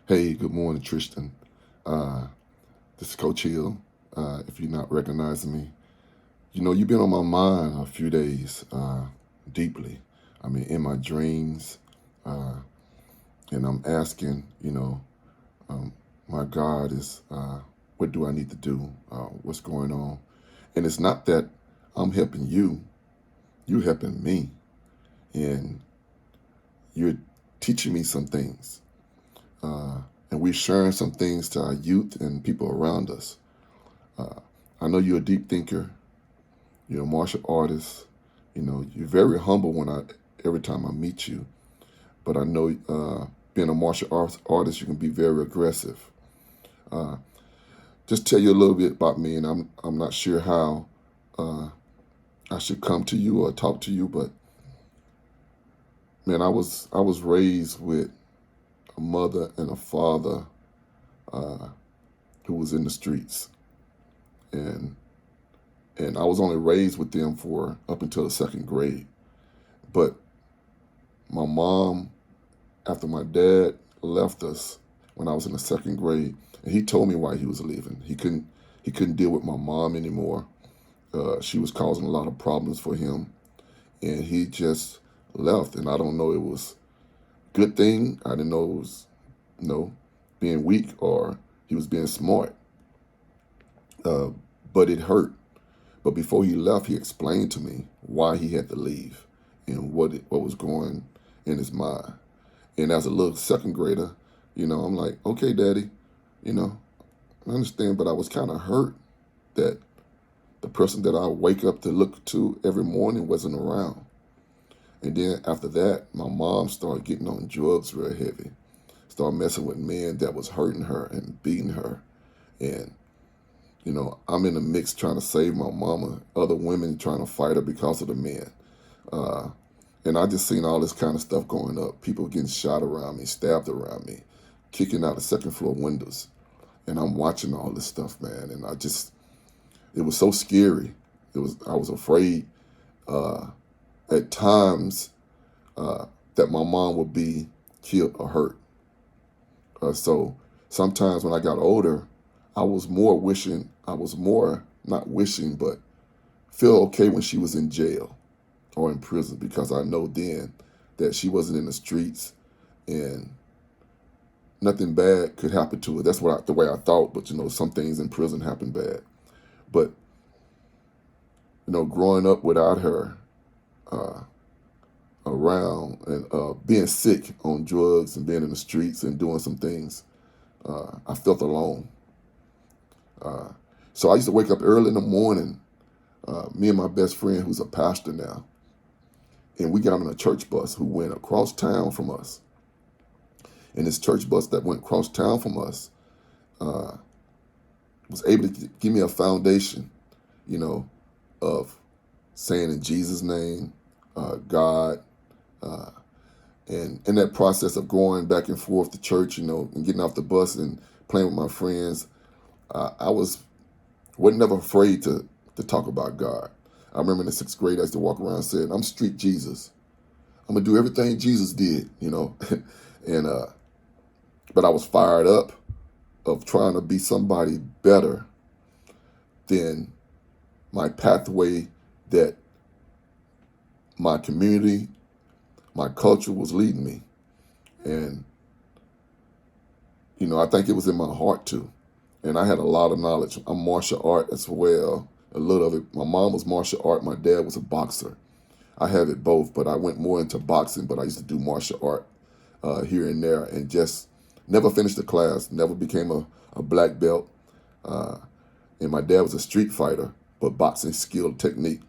Hey, good morning, Tristian. Uh, this is Coach Hill. If you're not recognizing me, you've been on my mind a few days, deeply. I mean, in my dreams, uh, and I'm asking, um, my God is, what do I need to do? What's going on? And it's not that I'm helping you; you're helping me, and you're teaching me some things, uh, and we're sharing some things to our youth and people around us. Uh, I know you're a deep thinker. You're a martial artist. You're very humble every time I meet you. But I know being a martial arts artist, you can be very aggressive. Uh, just tell you a little bit about me, and I'm not sure how uh, I should come to you or talk to you, but man, I was raised with a mother and a father uh, who was in the streets, and I was only raised with them for up until the second grade. But my mom, after my dad left us when I was in the second grade, and he told me why he was leaving. He couldn't deal with my mom anymore. She was causing a lot of problems for him, and he just left. And I don't know it was a good thing. I didn't know it was, you know, being weak or he was being smart. Uh, but it hurt. But before he left, he explained to me why he had to leave and what was going in his mind. And as a little second grader, I'm like, okay, daddy, you know, I understand, but I was kind of hurt that the person that I wake up to look to every morning wasn't around. And then after that, my mom started getting on drugs real heavy, started messing with men that was hurting her and beating her. And, I'm in the mix trying to save my mama, other women trying to fight her because of the men. Uh, and I just seen all this kind of stuff going up. People getting shot around me, stabbed around me, kicking out the second floor windows. And I'm watching all this stuff, man. And it was so scary. I was afraid uh, at times that my mom would be killed or hurt. So sometimes when I got older, I was more, not wishing, but feel okay when she was in jail or in prison because I know then that she wasn't in the streets and nothing bad could happen to her. That's the way I thought. But some things in prison happen bad. But growing up without her uh, around and being sick on drugs and being in the streets and doing some things, I felt alone. Uh, so I used to wake up early in the morning. Me and my best friend, who's a pastor now, and we got on a church bus who went across town from us. And this church bus that went across town from us uh, was able to give me a foundation, of saying in Jesus' name, God, uh, and in that process of going back and forth to church, and getting off the bus and playing with my friends, I wasn't never afraid to talk about God. I remember in the sixth grade, I used to walk around saying, "I'm street Jesus. I'm gonna do everything Jesus did," and but I was fired up of trying to be somebody better than my pathway that my community, my culture was leading me. And, I think it was in my heart too. And I had a lot of knowledge. I'm martial art as well, a little of it. My mom was martial art. My dad was a boxer. I have it both, but I went more into boxing, but I used to do martial art here and there and just never finished the class, never became a black belt. Uh, and my dad was a street fighter, but boxing skill technique.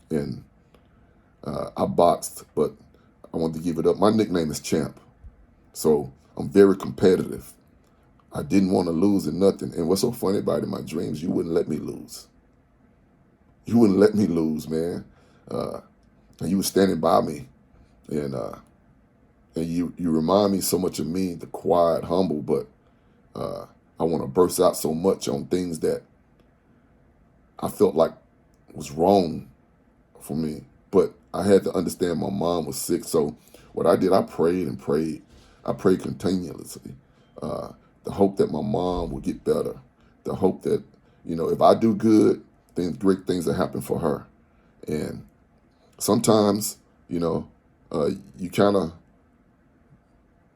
And I boxed, but I wanted to give it up. My nickname is Champ. So I'm very competitive. I didn't want to lose in nothing. And what's so funny about it, in my dreams, you wouldn't let me lose. You wouldn't let me lose, man. Uh, and you were standing by me. And you remind me so much of me, the quiet, humble, but I want to burst out so much on things that I felt like was wrong for me. But I had to understand my mom was sick. So what I did, I prayed and prayed. I prayed continuously. the hope that my mom will get better, the hope that, if I do good, then great things will happen for her. And sometimes, you kind of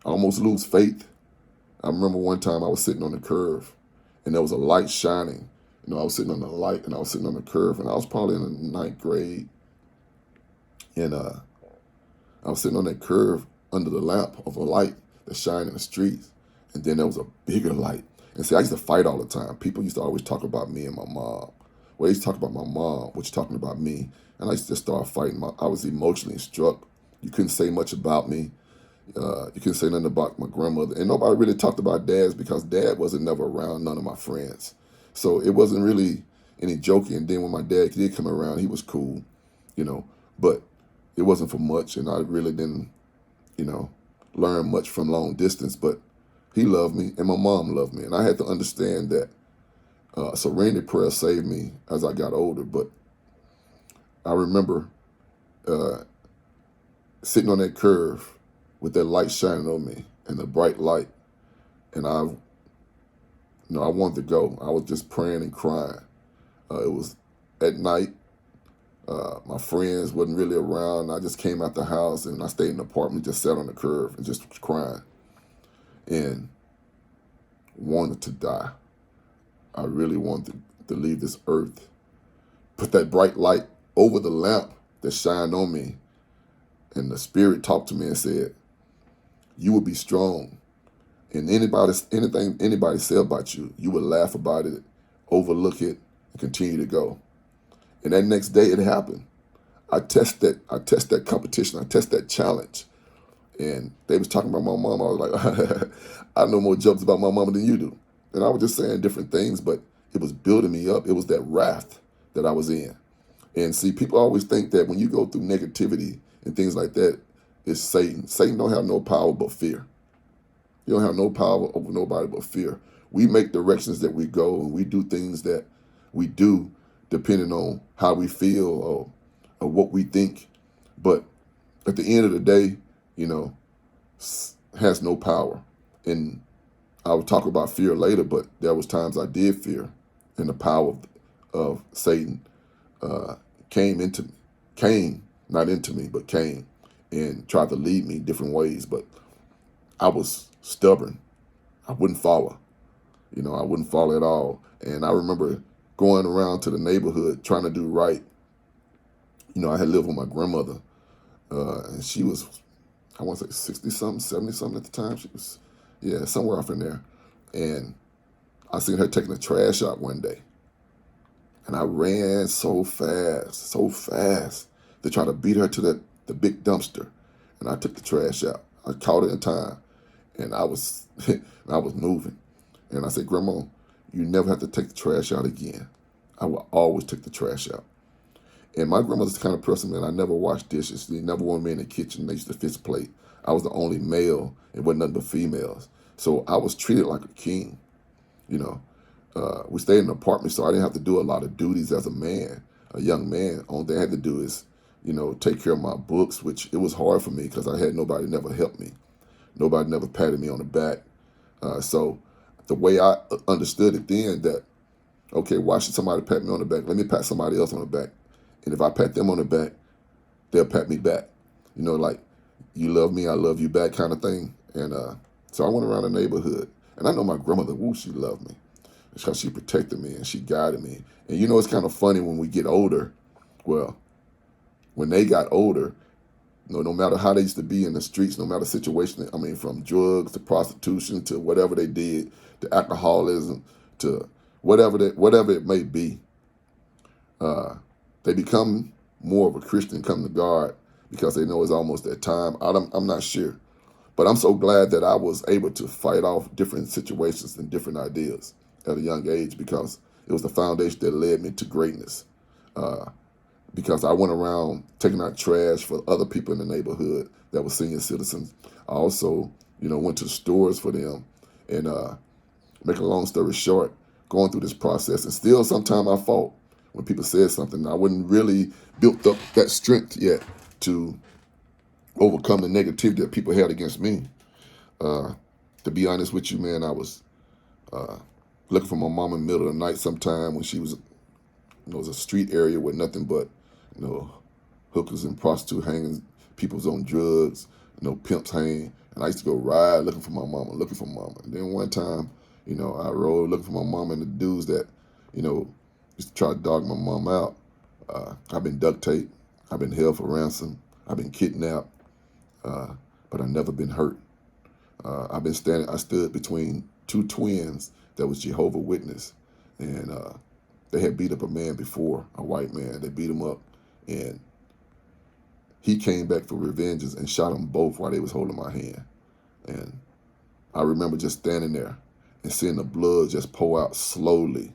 almost lose faith. I remember one time I was sitting on the curve and there was a light shining. I was sitting on the light and I was sitting on the curve, and I was probably in the ninth grade. And I was sitting on that curve under the lamp of a light that shined in the streets. And then there was a bigger light. And see, I used to fight all the time. People used to always talk about me and my mom. Well, they used to talk about my mom, which talking about me. And I used to just start fighting. I was emotionally struck. You couldn't say much about me. You couldn't say nothing about my grandmother. And nobody really talked about dads because dad wasn't never around none of my friends. So it wasn't really any joking. And then when my dad did come around, he was cool, but it wasn't for much. And I really didn't, learn much from long distance. But he loved me and my mom loved me. And I had to understand that serenity prayer saved me as I got older. But I remember sitting on that curve with that light shining on me and the bright light. And I wanted to go. I was just praying and crying. It was at night. My friends wasn't really around. I just came out the house and I stayed in the apartment, just sat on the curb and just was crying and wanted to die. I really wanted to leave this earth. Put that bright light over the lamp that shined on me, and the Spirit talked to me and said, "You will be strong. And anything anybody said about you, you would laugh about it, overlook it, and continue to go." And that next day it happened. I test that competition. I test that challenge. And they was talking about my mom. I was like, I know more jokes about my mama than you do. And I was just saying different things, but it was building me up. It was that wrath that I was in. And see, people always think that when you go through negativity and things like that, it's Satan. Satan don't have no power but fear. You don't have no power over nobody but fear. We make directions that we go, and we do things that we do depending on how we feel or what we think. But at the end of the day, has no power. And I will talk about fear later, but there was times I did fear, and the power of Satan came, not into me, but came and tried to lead me different ways. But I was stubborn. I wouldn't follow. I wouldn't follow at all. And I remember going around to the neighborhood trying to do right. I had lived with my grandmother, and she was, I want to say 60-something, 70-something at the time. She was, somewhere off in there. And I seen her taking the trash out one day. And I ran so fast to try to beat her to the big dumpster. And I took the trash out. I caught it in time. And I was moving. And I said, "Grandma, you never have to take the trash out again. I will always take the trash out." And my grandmother's the kind of person, man, I never washed dishes. They never wanted me in the kitchen. They used to fix plate. I was the only male. It wasn't nothing but females. So I was treated like a king. We stayed in an apartment, so I didn't have to do a lot of duties as a man, a young man. Only thing I had to do is, take care of my books, which it was hard for me because I had nobody never helped me. Nobody never patted me on the back. So the way I understood it then that, okay, why should somebody pat me on the back? Let me pat somebody else on the back. And if I pat them on the back, they'll pat me back. Like, you love me, I love you back kind of thing. And so I went around the neighborhood. And I know my grandmother, she loved me. Because she protected me and she guided me. And it's kind of funny when we get older. Well, when they got older, no matter how they used to be in the streets, no matter the situation, from drugs to prostitution to whatever they did, to alcoholism, to whatever it may be, they become more of a Christian, come to God, because they know it's almost that time. I'm not sure. But I'm so glad that I was able to fight off different situations and different ideas at a young age, because it was the foundation that led me to greatness. Because I went around taking out trash for other people in the neighborhood that were senior citizens. I also, went to the stores for them. And make a long story short, going through this process, and still sometimes I fought when people said something. I wouldn't really built up that strength yet to overcome the negativity that people had against me. To be honest with you, man, I was looking for my mom in the middle of the night sometime when she was, it was a street area with nothing but, hookers and prostitute hanging, people's on drugs, pimps hanging. And I used to go ride looking for my mama, looking for mama. And then one time, I rode looking for my mama, and the dudes that, used to try to dog my mom out. I've been duct taped. I've been held for ransom. I've been kidnapped. But I've never been hurt. I stood between two twins that was Jehovah's Witness. And they had beat up a man before, a white man. They beat him up. And he came back for revenge and shot them both while they was holding my hand. And I remember just standing there and seeing the blood just pour out slowly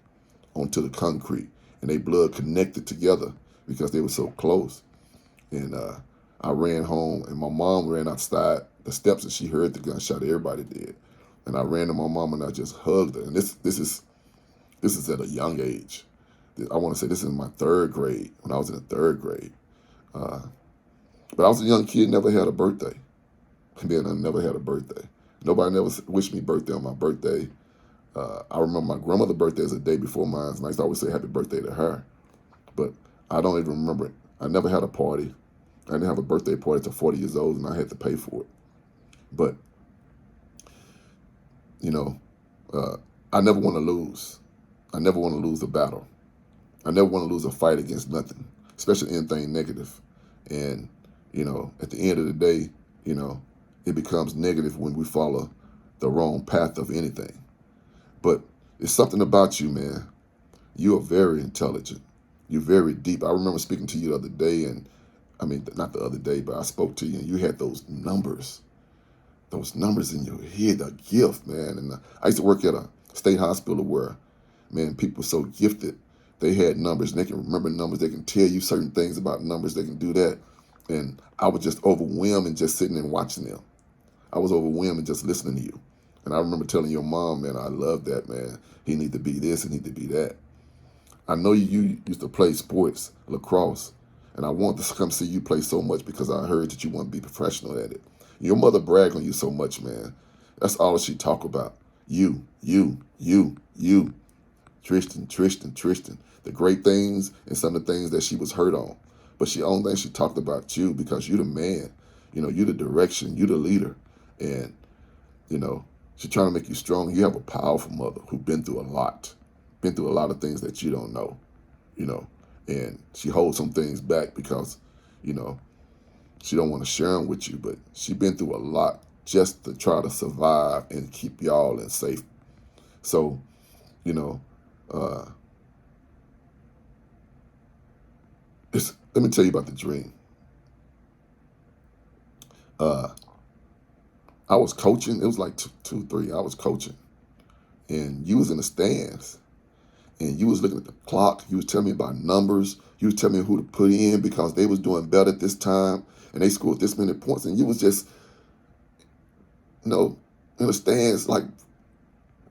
onto the concrete. And they blood connected together because they were so close. And I ran home, and my mom ran outside the steps, and she heard the gunshot. Everybody did. And I ran to my mom, and I just hugged her. And this is at a young age. I want to say this is in my third grade, when I was in the third grade. But I was a young kid, never had a birthday. Then I never had a birthday. Nobody never wished me birthday on my birthday. I remember my grandmother's birthday is a day before mine, and I used to always say happy birthday to her. But I don't even remember it. I never had a party. I didn't have a birthday party until 40 years old, and I had to pay for it. But, I never want to lose. I never want to lose a battle. I never want to lose a fight against nothing, especially anything negative. And, at the end of the day, it becomes negative when we follow the wrong path of anything. But it's something about you, man. You are very intelligent. You're very deep. I remember speaking to you the other day, and not the other day, but I spoke to you, and you had those numbers in your head, a gift, man. And I used to work at a state hospital where, man, people were so gifted. They had numbers, and they can remember numbers. They can tell you certain things about numbers. They can do that. And I was just overwhelmed and just sitting and watching them. I was overwhelmed and just listening to you. And I remember telling your mom, man, I love that, man. He need to be this, he need to be that. I know you used to play sports, lacrosse, and I wanted to come see you play so much because I heard that you want to be professional at it. Your mother bragged on you so much, man. That's all she talk about. You. Tristian. The great things and some of the things that she was hurt on. But the only thing she talked about you because you the man. You the direction. You the leader. And, she's trying to make you strong. You have a powerful mother who's been through a lot. Been through a lot of things that you don't know. And she holds some things back because, she don't want to share them with you. But she been through a lot just to try to survive and keep y'all in safe. So, let me tell you about the dream. I was coaching. It was like 2-3. I was coaching. And you was in the stands. And you was looking at the clock. You was telling me about numbers. You was telling me who to put in because they was doing better at this time. And they scored this many points. And you was just, in the stands, like,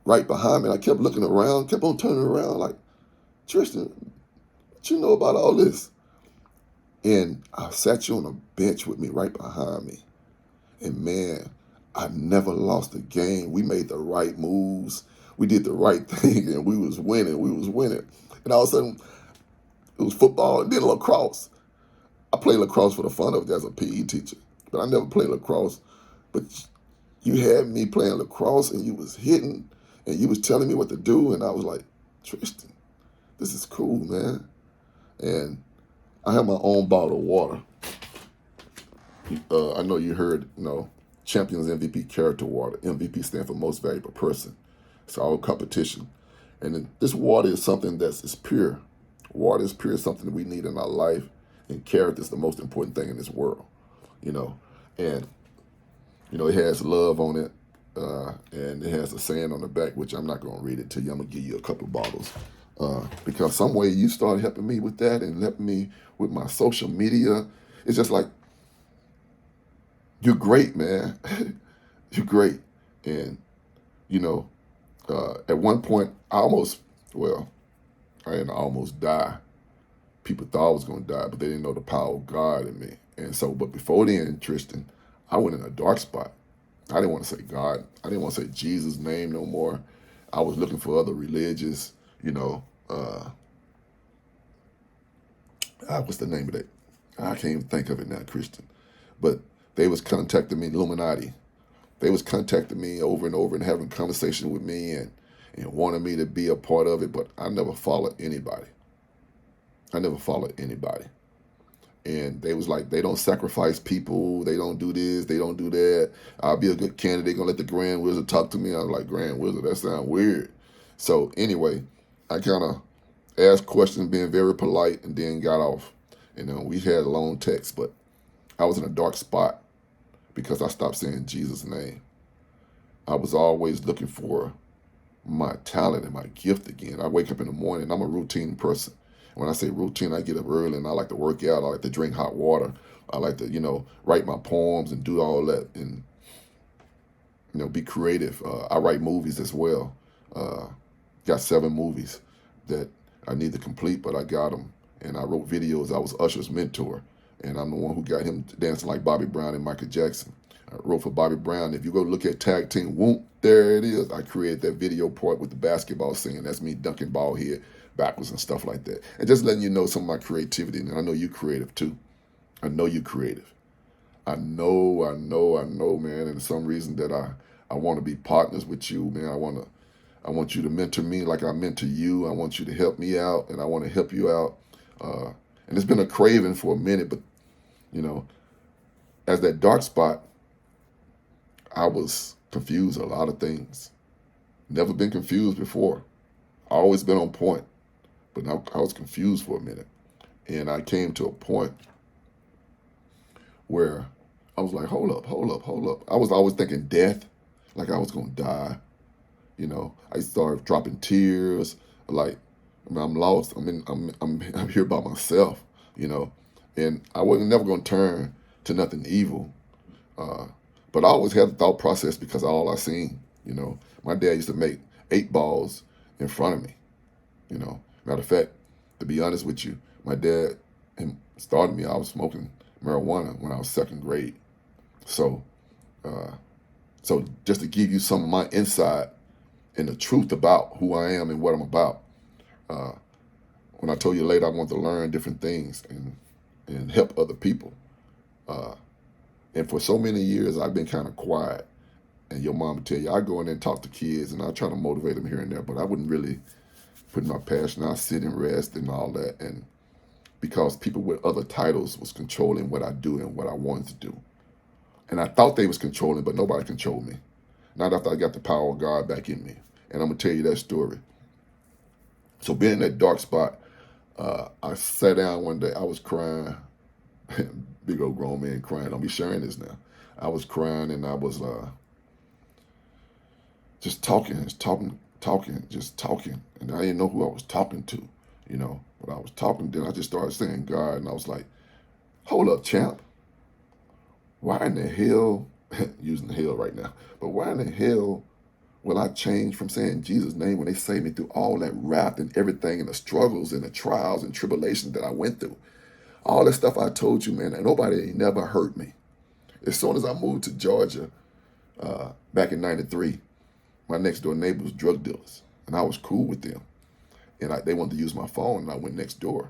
right behind me. I kept looking around, kept on turning around like, Tristian, what you know about all this? And I sat you on a bench with me right behind me. And man, I never lost a game. We made the right moves. We did the right thing, and we was winning. And all of a sudden, it was football and then lacrosse. I played lacrosse for the fun of it as a PE teacher, but I never played lacrosse. But you had me playing lacrosse, and you was hitting, and you was telling me what to do, and I was like, Tristian, this is cool, man. And I have my own bottle of water. I know you heard, Champions MVP Character Water. MVP stands for Most Valuable Person. It's our competition. And this water is something is pure. Water is pure, something that we need in our life. And character is the most important thing in this world, And, it has love on it. And it has a saying on the back, which I'm not going to read it to you. I'm going to give you a couple bottles. Because some way you started helping me with that and helping me with my social media. It's just like, you're great, man. You're great. And, at one point, I didn't almost die. People thought I was going to die, but they didn't know the power of God in me. And so, but before then, Tristian, I went in a dark spot. I didn't want to say God. I didn't want to say Jesus' name no more. I was looking for other religious, you know, what's the name of that? I can't even think of it now, Christian. But they was contacting me, Illuminati. They was contacting me over and over and having conversation with me and wanting me to be a part of it, but I never followed anybody. I never followed anybody. And they was like, they don't sacrifice people. They don't do this. They don't do that. I'll be a good candidate. Gonna let the Grand Wizard talk to me. I was like, Grand Wizard, that sounds weird. So anyway, I kind of asked questions, being very polite, and then got off. You know, we had a long text, but I was in a dark spot because I stopped saying Jesus' name. I was always looking for my talent and my gift again. I wake up in the morning. I'm a routine person. When I say routine, I get up early and I like to work out. I like to drink hot water. I like to, write my poems and do all that and, be creative. I write movies as well. Got 7 movies that I need to complete, but I got them. And I wrote videos. I was Usher's mentor, and I'm the one who got him dancing like Bobby Brown and Michael Jackson. I wrote for Bobby Brown. If you go look at Tag Team Whoop, there it is. I created that video part with the basketball scene. That's me dunking ball here backwards and stuff like that. And just letting you know some of my creativity. And I know you creative too. I know you creative. I know, man. And some reason that I want to be partners with you, man. I want you to mentor me like I mentor you. I want you to help me out, and I want to help you out. And it's been a craving for a minute, but as that dark spot, I was confused a lot of things. Never been confused before. Always been on point, but now I was confused for a minute. And I came to a point where I was like, hold up. I was always thinking death, like I was going to die. I started dropping tears, like, I'm lost. I'm here by myself, and I wasn't never going to turn to nothing evil. But I always had the thought process because of all I seen. My dad used to make 8 balls in front of me. Matter of fact, to be honest with you, my dad started me. I was smoking marijuana when I was 2nd grade. So just to give you some of my insight and the truth about who I am and what I'm about. When I told you later, I want to learn different things and help other people. And for so many years, I've been kind of quiet. And your mom would tell you, I go in there and talk to kids, and I try to motivate them here and there, but I wouldn't really put my passion. I sit and rest and all that. And because people with other titles was controlling what I do and what I wanted to do. And I thought they was controlling, but nobody controlled me. Not after I got the power of God back in me. And I'm going to tell you that story. So being in that dark spot, I sat down one day. I was crying. Big old grown man crying. Don't be sharing this now. I was crying and I was just talking. And I didn't know who I was talking to, But I was talking, then I just started saying God. And I was like, hold up, champ. Why in the hell, using the hell right now, but why in the hell will I change from saying Jesus' name when they saved me through all that wrath and everything and the struggles and the trials and tribulations that I went through? All that stuff I told you, man, and nobody never hurt me. As soon as I moved to Georgia back in '93, my next door neighbor was drug dealers, and I was cool with them. And they wanted to use my phone, and I went next door.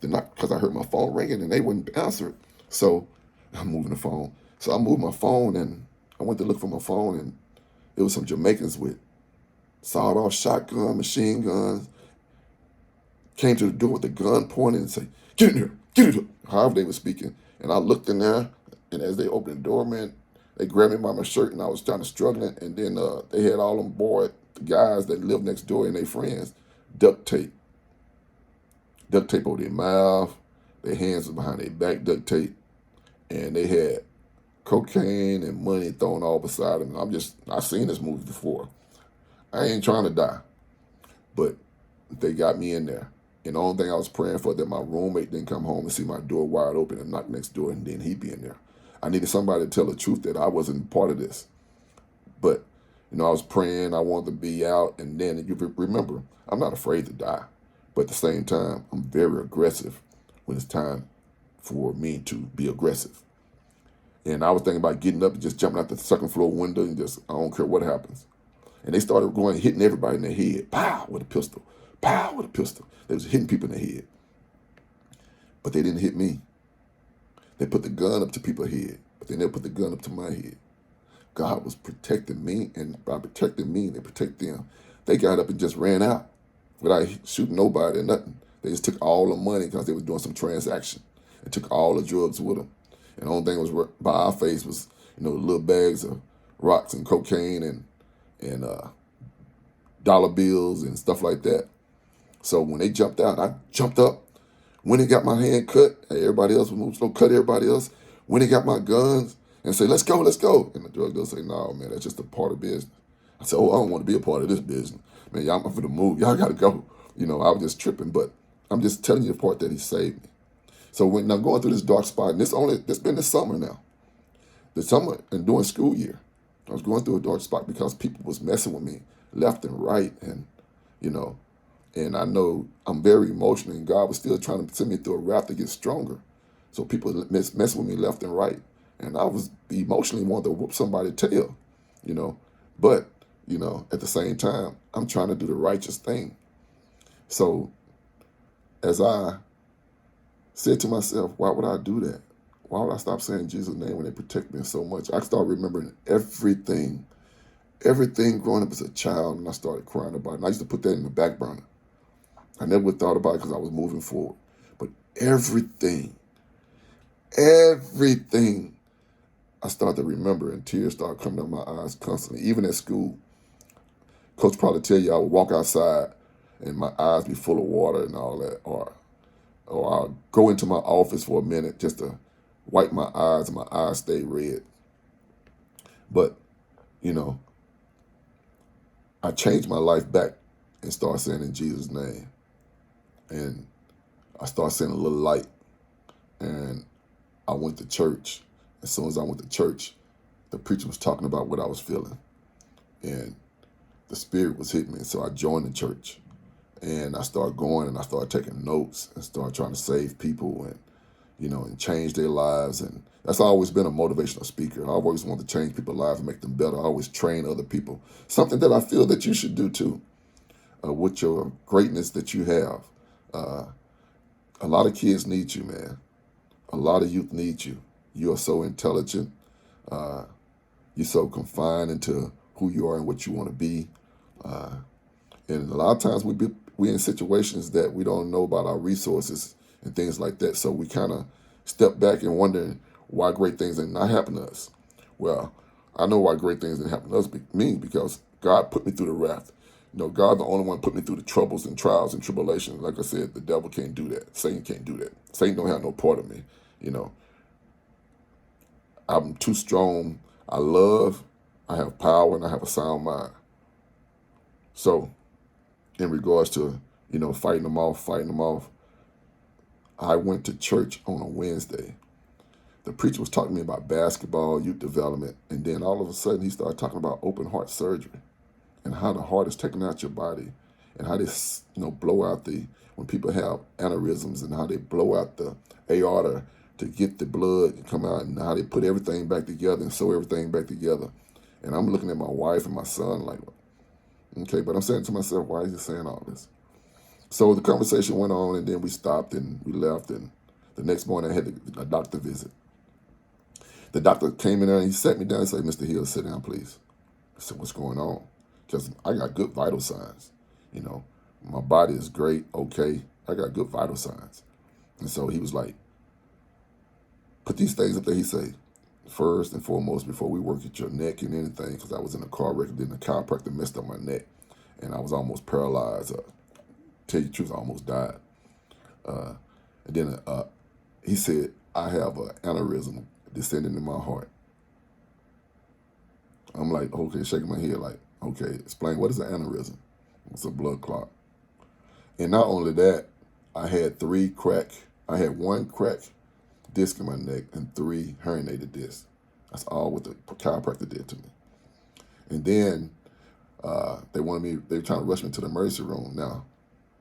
Then because I heard my phone ringing, and they wouldn't answer it. So I'm moving the phone. So I moved my phone, and I went to look for my phone, and it was some Jamaicans with sawed-off shotgun, machine guns, came to the door with the gun pointed and say, get in here, get in here, however they were speaking. And I looked in there, and as they opened the door, man, they grabbed me by my shirt, and I was kind of struggling, and then they had all them the guys that lived next door and their friends, duct tape over their mouth, their hands were behind their back, duct tape, and they had cocaine and money thrown all beside them. I've seen this movie before. I ain't trying to die, but they got me in there. And the only thing I was praying for that my roommate didn't come home and see my door wide open and knock next door, and then he'd be in there. I needed somebody to tell the truth that I wasn't part of this. But, I was praying, I wanted to be out, and then you remember, I'm not afraid to die. But at the same time, I'm very aggressive when it's time for me to be aggressive. And I was thinking about getting up and just jumping out the second floor window and just, I don't care what happens. And they started going, hitting everybody in their head. Pow, with a pistol. Pow, with a pistol. They was hitting people in the head. But they didn't hit me. They put the gun up to people's head, but they never put the gun up to my head. God was protecting me, and by protecting me, they protect them. They got up and just ran out without shooting nobody or nothing. They just took all the money because they was doing some transaction and took all the drugs with them. And the only thing was by our face was, little bags of rocks and cocaine and dollar bills and stuff like that. So when they jumped out, I jumped up. When they got my hand cut, everybody else was going to cut everybody else. When they got my guns and say, let's go, let's go. And the drug dealer say, no, man, that's just a part of business. I said, I don't want to be a part of this business. Man, y'all, I'm for the move. Y'all got to go. I was just tripping, but I'm just telling you the part that he saved me. So when I'm going through this dark spot, and this been the summer now. The summer and during school year, I was going through a dark spot because people was messing with me left and right. And, and I know I'm very emotional, and God was still trying to send me through a raft to get stronger. So people messing with me left and right. And I was emotionally wanting to whoop somebody's tail, But, at the same time, I'm trying to do the righteous thing. So as I said to myself, why would I do that? Why would I stop saying Jesus' name when they protect me so much? I started remembering everything growing up as a child, and I started crying about it. And I used to put that in the back burner. I never thought about it because I was moving forward. But everything, I started to remember, and tears started coming out my eyes constantly. Even at school, Coach probably tell you I would walk outside and my eyes be full of water and all that, or I'll go into my office for a minute just to wipe my eyes, and my eyes stay red. But, I changed my life back and started saying in Jesus' name. And I started seeing a little light. And I went to church. As soon as I went to church, the preacher was talking about what I was feeling. And the Spirit was hitting me. So I joined the church. And I started going, and I started taking notes and started trying to save people and change their lives. And that's always been a motivational speaker. I always want to change people's lives and make them better. I always train other people. Something that I feel that you should do too, with your greatness that you have. A lot of kids need you, man. A lot of youth need you. You are so intelligent. You're so confined into who you are and what you want to be. And a lot of times we're in situations that we don't know about our resources and things like that. So we kind of step back and wondering why great things did not happen to us. Well, I know why great things didn't happen to us, because God put me through the raft. God the only one put me through the troubles and trials and tribulations. Like I said, the devil can't do that. Satan can't do that. Satan don't have no part of me. I'm too strong. I have power, and I have a sound mind. So in regards to, fighting them off, I went to church on a Wednesday. The preacher was talking to me about basketball, youth development, and then all of a sudden he started talking about open heart surgery and how the heart is taken out your body, and how they, blow out when people have aneurysms, and how they blow out the aorta to get the blood to come out, and how they put everything back together and sew everything back together. And I'm looking at my wife and my son like, okay, but I'm saying to myself, why is he saying all this? So the conversation went on, and then we stopped and we left, and the next morning I had a doctor visit. The doctor came in there and he sat me down and said, Mr. Hill, sit down, please. I said, what's going on? Because I got good vital signs. My body is great, okay. I got good vital signs. And so he was like, put these things up there. He said, first and foremost, before we work at your neck and anything, because I was in a car wreck, and then the chiropractor messed up my neck, and I was almost paralyzed. Tell you the truth, I almost died. And then he said, I have an aneurysm descending in my heart. I'm like, okay, shaking my head like, okay, explain, what is an aneurysm? It's a blood clot. And not only that, I had one crack disc in my neck and 3 herniated discs. That's all what the chiropractor did to me. And then they were trying to rush me to the emergency room. Now,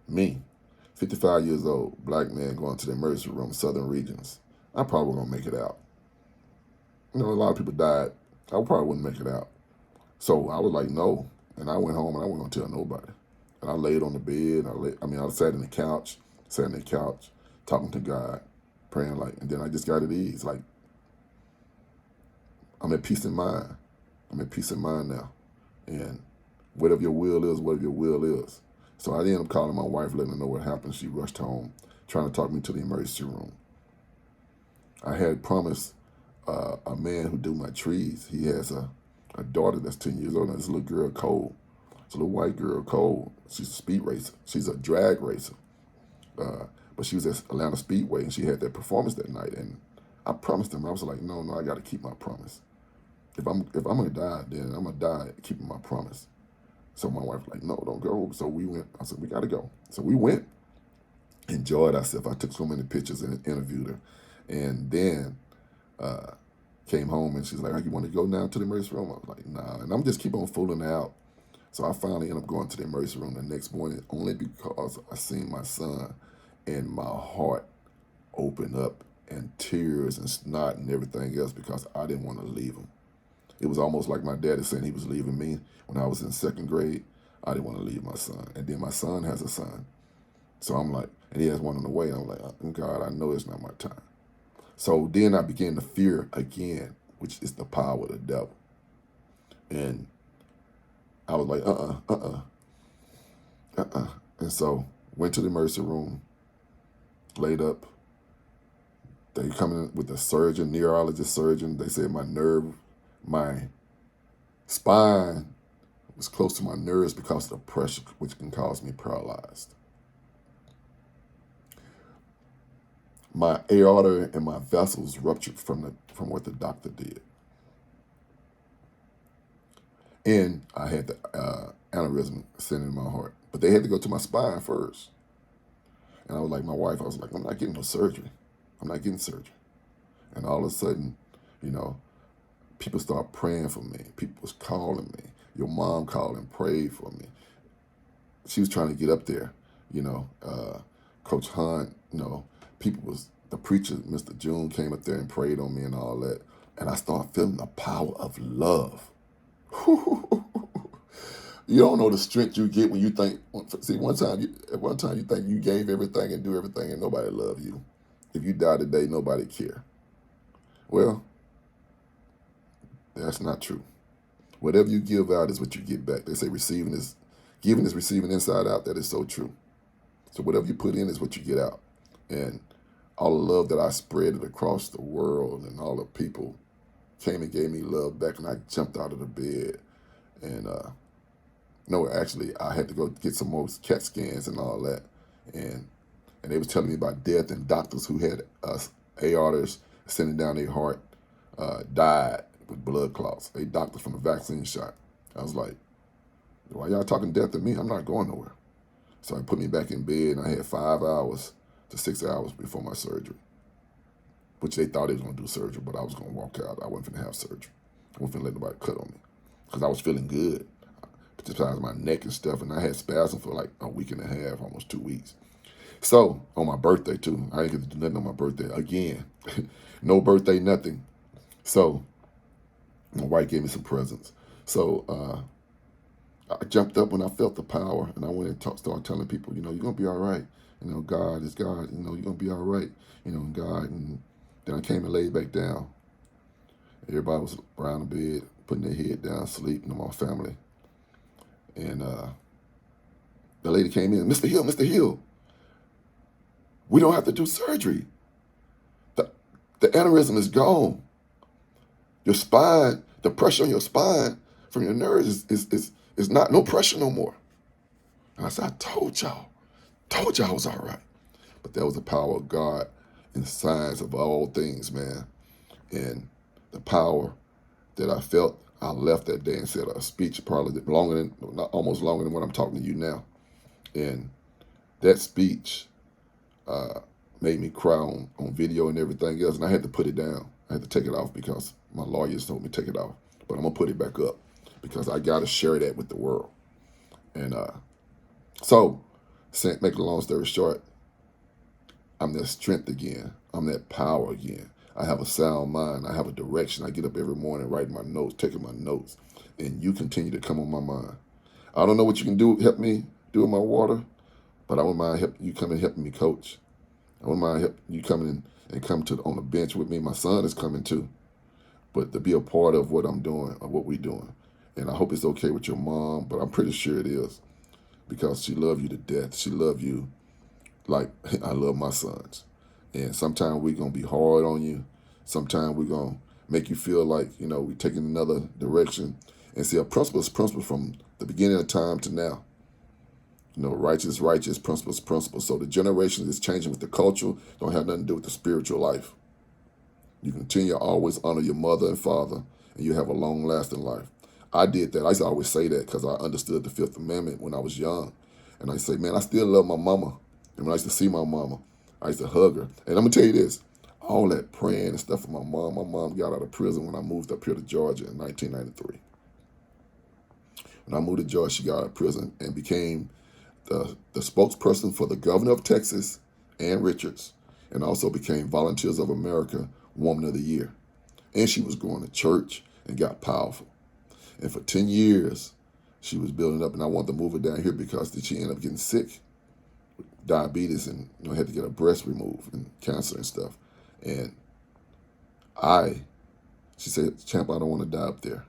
me, 55 years old, black man going to the emergency room, southern regions, I probably won't make it out. a lot of people died. I probably wouldn't make it out. So I was like, no. And I went home and I wasn't gonna tell nobody. And I laid on the bed. I sat in the couch, talking to God, praying like, and then I just got at ease. Like, I'm at peace in mind. I'm at peace in mind now. And whatever your will is, whatever your will is. So I ended up calling my wife, letting her know what happened. She rushed home, trying to talk me to the emergency room. I had promised a man who do my trees. He has a daughter that's 10 years old. And this little girl, Cole. It's a little white girl, Cole. She's a speed racer. She's a drag racer. But she was at Atlanta Speedway, and she had that performance that night. And I promised him. I was like, no, I got to keep my promise. If I'm gonna die, then I'm gonna die keeping my promise. So my wife was like, no, don't go. So we went. I said, we gotta go. So we went, enjoyed ourselves. I took so many pictures and interviewed her, and then came home and she's like, you want to go now to the emergency room? I was like, nah. And I'm just keep on fooling her out. So I finally ended up going to the emergency room the next morning, only because I seen my son, and my heart open up, and tears and snot and everything else, because I didn't want to leave him. It was almost like my daddy saying he was leaving me when I was in second grade. I didn't want to leave my son. And then my son has a son. So I'm like, and he has one on the way. I'm like, oh, God, I know it's not my time. So then I began to fear again, which is the power of the devil. And I was like, And so went to the emergency room, laid up. They come in with a surgeon, neurologist surgeon. They said my spine was close to my nerves because of the pressure, which can cause me paralyzed. My aorta and my vessels ruptured from what the doctor did. And I had the aneurysm sitting in my heart. But they had to go to my spine first. And I was like, my wife, I was like, I'm not getting no surgery. I'm not getting surgery. And all of a sudden, people start praying for me. People was calling me. Your mom called and prayed for me. She was trying to get up there, Coach Hunt, the preacher, Mr. June, came up there and prayed on me and all that. And I started feeling the power of love. You don't know the strength you get when you think, see, at one time you think you gave everything and do everything and nobody loved you. If you die today, nobody care. Well, that's not true. Whatever you give out is what you get back. They say giving is receiving inside out. That is so true. So whatever you put in is what you get out. And all the love that I spread it across the world, and all the people came and gave me love back, and I jumped out of the bed. And no, actually, I had to go get some more CAT scans and all that. And they was telling me about death, and doctors who had aortas sending down their heart died with blood clots. They doctors from a vaccine shot. I was like, why y'all talking death to me? I'm not going nowhere. So they put me back in bed, and I had 5 hours to 6 hours before my surgery, which they thought they was going to do surgery, but I was going to walk out. I wasn't going to have surgery. I wasn't going to let nobody cut on me because I was feeling good. Besides my neck and stuff, and I had spasm for like a week and a half, almost 2 weeks. So on my birthday too, I didn't get to do nothing on my birthday again. No birthday, nothing. So my wife gave me some presents. So I jumped up when I felt the power, and I went and started telling people, you're gonna be all right. God is God. You're gonna be all right. God. And then I came and laid back down. Everybody was around the bed, putting their head down, sleeping. My family. And the lady came in, Mr. Hill, we don't have to do surgery. The aneurysm is gone. Your spine, the pressure on your spine from your nerves is not no pressure no more. And I said, I told y'all I was all right. But that was the power of God in the science of all things, man. And the power that I felt, I left that day and said a speech probably almost longer than what I'm talking to you now. And that speech made me cry on video and everything else. And I had to put it down. I had to take it off because my lawyers told me to take it off. But I'm going to put it back up because I got to share that with the world. And so, make a long story short, I'm that strength again. I'm that power again. I have a sound mind. I have a direction. I get up every morning writing my notes, taking my notes, and you continue to come on my mind. I don't know what you can do, help me do with my water, but I wouldn't mind you coming and helping me coach. I wouldn't mind you coming in and come to on the bench with me. My son is coming too, but to be a part of what I'm doing or what we're doing. And I hope it's okay with your mom, but I'm pretty sure it is because she loves you to death. She loves you like I love my sons. And sometimes we're going to be hard on you. Sometimes we're going to make you feel like, we're taking another direction. And see, a principle is principle from the beginning of time to now. Righteous, principle. So the generation is changing with the culture. Don't have nothing to do with the spiritual life. You continue to always honor your mother and father, and you have a long-lasting life. I did that. I used to always say that because I understood the Fifth Amendment when I was young. And I say, man, I still love my mama. And when I used to see my mama, I used to hug her. And I'm going to tell you this, all that praying and stuff for my mom got out of prison when I moved up here to Georgia in 1993. When I moved to Georgia, she got out of prison and became the spokesperson for the governor of Texas, Ann Richards, and also became Volunteers of America Woman of the Year. And she was going to church and got powerful. And for 10 years, she was building up, and I wanted to move her down here because she ended up getting sick with diabetes and had to get her breast removed and cancer and stuff. And she said, Champ, I don't want to die up there.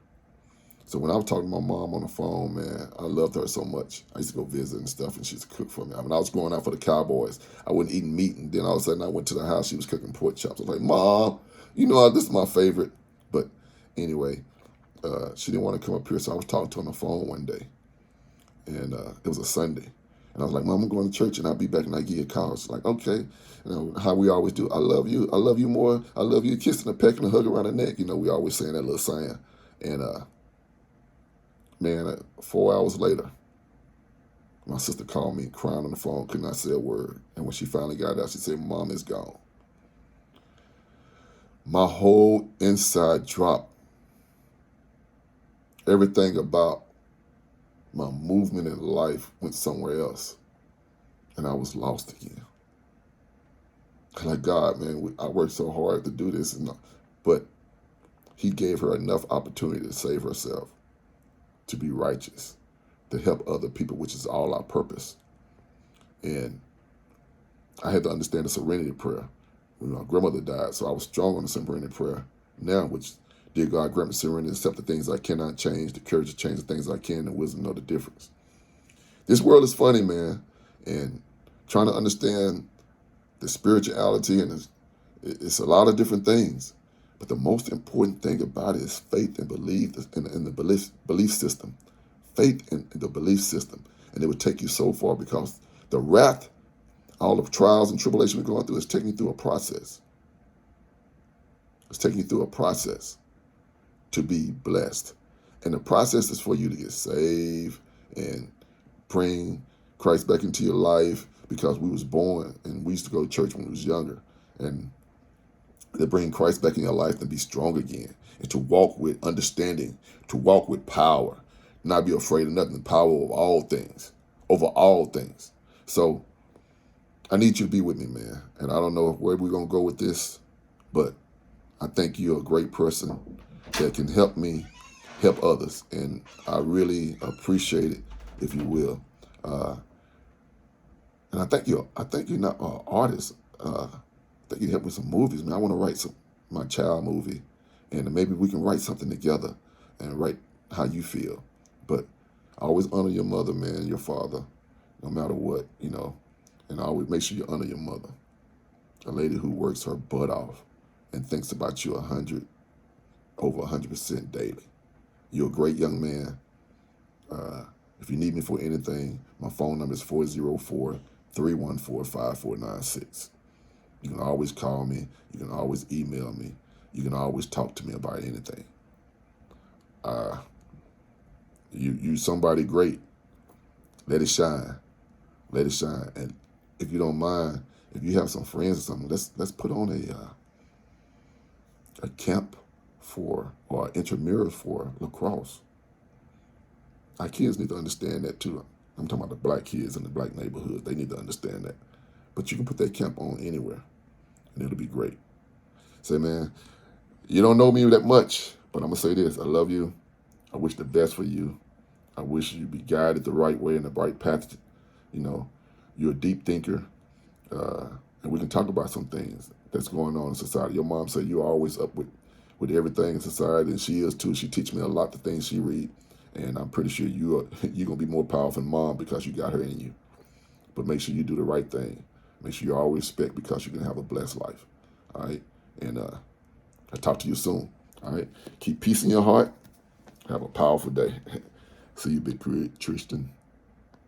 So when I was talking to my mom on the phone, man, I loved her so much. I used to go visit and stuff, and she used to cook for me. I was going out for the Cowboys. I wasn't eating meat, and then all of a sudden I went to the house. She was cooking pork chops. I was like, Mom, this is my favorite. But anyway, she didn't want to come up here, so I was talking to her on the phone one day, and it was a Sunday. And I was like, Mom, I'm going to church, and I'll be back, and I'll give you a call. She's like, okay. How we always do. I love you. I love you more. I love you. Kissing a peck and a hug around the neck. We always saying that little saying. And man, 4 hours later, my sister called me crying on the phone, could not say a word. And when she finally got out, she said, Mom is gone. My whole inside dropped. Everything about my movement in life went somewhere else. And I was lost again. Like, God, man, I worked so hard to do this. But he gave her enough opportunity to save herself, to be righteous, to help other people, which is all our purpose. And I had to understand the serenity prayer. When my grandmother died, so I was strong on the serenity prayer now, which, dear God, grant me serenity to accept the things I cannot change, the courage to change the things I can, and wisdom to know the difference. This world is funny, man, and trying to understand the spirituality, and it's a lot of different things. But the most important thing about it is faith and belief in the belief system. Faith in the belief system. And it would take you so far because the wrath, all the trials and tribulation we're going through is taking you through a process. It's taking you through a process to be blessed. And the process is for you to get saved and bring Christ back into your life, because we was born and we used to go to church when we was younger. And to bring Christ back in your life and be strong again, and to walk with understanding, to walk with power, not be afraid of nothing, the power of all things, over all things. So I need you to be with me, man. And I don't know where we're going to go with this, but I think you're a great person that can help me help others. And I really appreciate it, if you will. And I think you're not an artist. I think you help with some movies, man. I want to write my child movie, and maybe we can write something together and write how you feel. But I always honor your mother, man, your father, no matter what, and I always make sure you honor your mother, a lady who works her butt off and thinks about you over 100% daily. You're a great young man. If you need me for anything, my phone number is 404-314-5496. You can always call me. You can always email me. You can always talk to me about anything. You somebody great. Let it shine. Let it shine. And if you don't mind, if you have some friends or something, let's put on a camp or intramural for lacrosse. Our kids need to understand that too. I'm talking about the black kids in the black neighborhood. They need to understand that. But you can put that camp on anywhere, and it'll be great. Say, man, you don't know me that much, but I'm going to say this. I love you. I wish the best for you. I wish you be guided the right way and the right path. You know, you're a deep thinker. And we can talk about some things that's going on in society. Your mom said you're always up with everything in society, and she is too. She teaches me a lot, the things she read, and I'm pretty sure you're going to be more powerful than mom because you got her in you. But make sure you do the right thing. Make sure you always respect because you can have a blessed life. All right? And I'll talk to you soon. All right? Keep peace in your heart. Have a powerful day. See you, Big Tristan.